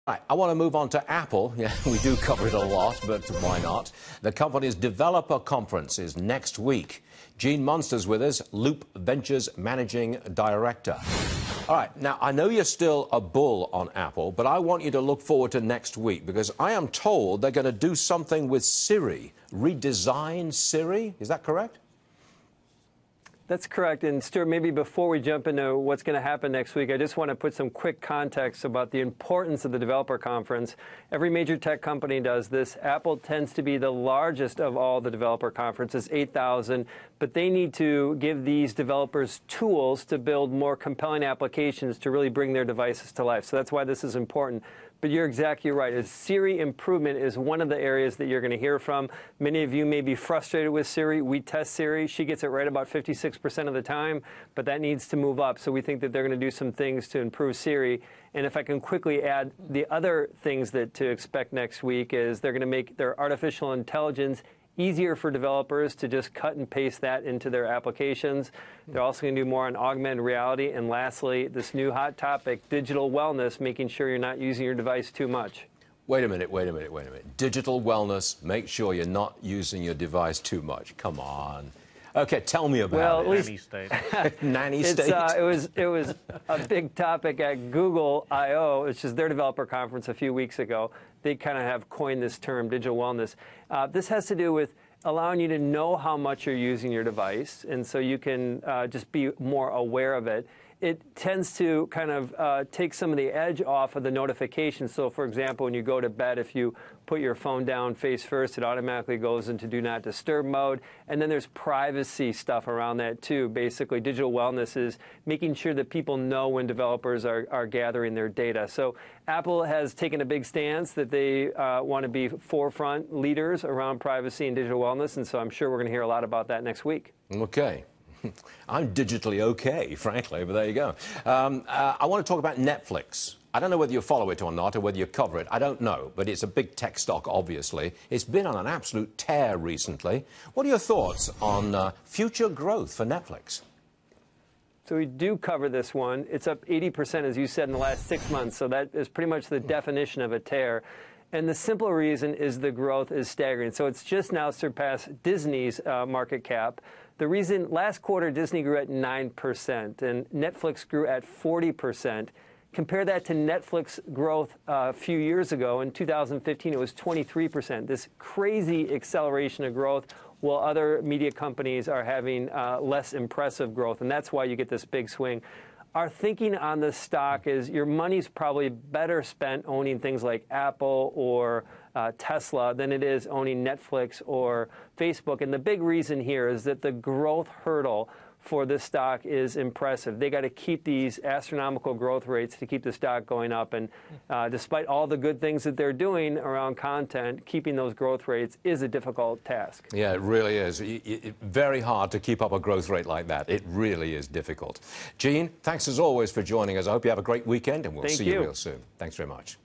Right, I want to move on to Apple. Yeah, we do cover it a lot, but why not? The company's developer conference is next week. Gene Munster's with us, Loup Ventures Managing Director. All right, now, I know you're still a bull on Apple, but I want you to look forward to next week because I am told they're going to do something with Siri, redesign Siri. Is that correct? That's correct. And Stuart, maybe before we jump into what's going to happen next week, I just want to put some quick context about the importance of the developer conference. Every major tech company does this. Apple tends to be the largest of all the developer conferences, 8,000, but they need to give these developers tools to build more compelling applications to really bring their devices to life. So that's why this is important. But you're exactly right. Siri improvement is one of the areas that you're going to hear from. Many of you may be frustrated with Siri. We test Siri. She gets it right about 56% of the time, but that needs to move up. So we think that they're going to do some things to improve Siri. And if I can quickly add, the other things that to expect next week is they're going to make their artificial intelligence easier for developers to just cut and paste that into their applications. They're also going to do more on augmented reality. And lastly, this new hot topic, digital wellness, making sure you're not using your device too much. Wait a minute. Digital wellness, make sure you're not using your device too much. Come on. Okay, tell me about it. Nanny state. Nanny state. It was a big topic at Google I/O, which is their developer conference a few weeks ago. They kind of have coined this term, digital wellness. This has to do with allowing you to know how much you're using your device, and so you can just be more aware of it. It tends to kind of take some of the edge off of the notifications. So, for example, when you go to bed, if you put your phone down face first, it automatically goes into do not disturb mode. And then there's privacy stuff around that, too. Basically, digital wellness is making sure that people know when developers are gathering their data. So Apple has taken a big stance that they want to be forefront leaders around privacy and digital wellness. And so I'm sure we're going to hear a lot about that next week. Okay. I'm digitally okay, frankly, but there you go. I want to talk about Netflix. I don't know whether you follow it or not, or whether you cover it. I don't know, but it's a big tech stock, obviously. It's been on an absolute tear recently. What are your thoughts on future growth for Netflix? So we do cover this one. It's up 80%, as you said, in the last 6 months. So that is pretty much the definition of a tear. And the simple reason is the growth is staggering. So it's just now surpassed Disney's market cap. The reason, last quarter, Disney grew at 9%, and Netflix grew at 40%. Compare that to Netflix growth a few years ago. In 2015, it was 23%. This crazy acceleration of growth, while other media companies are having less impressive growth, and that's why you get this big swing. Our thinking on this stock is your money's probably better spent owning things like Apple or Tesla than it is owning Netflix or Facebook. And the big reason here is that the growth hurdle for this stock is impressive. They got to keep these astronomical growth rates to keep the stock going up. And despite all the good things that they're doing around content, keeping those growth rates is a difficult task. Yeah, it really is. Very hard to keep up a growth rate like that. It really is difficult. Gene, thanks as always for joining us. I hope you have a great weekend, and we'll see you real soon. Thanks very much.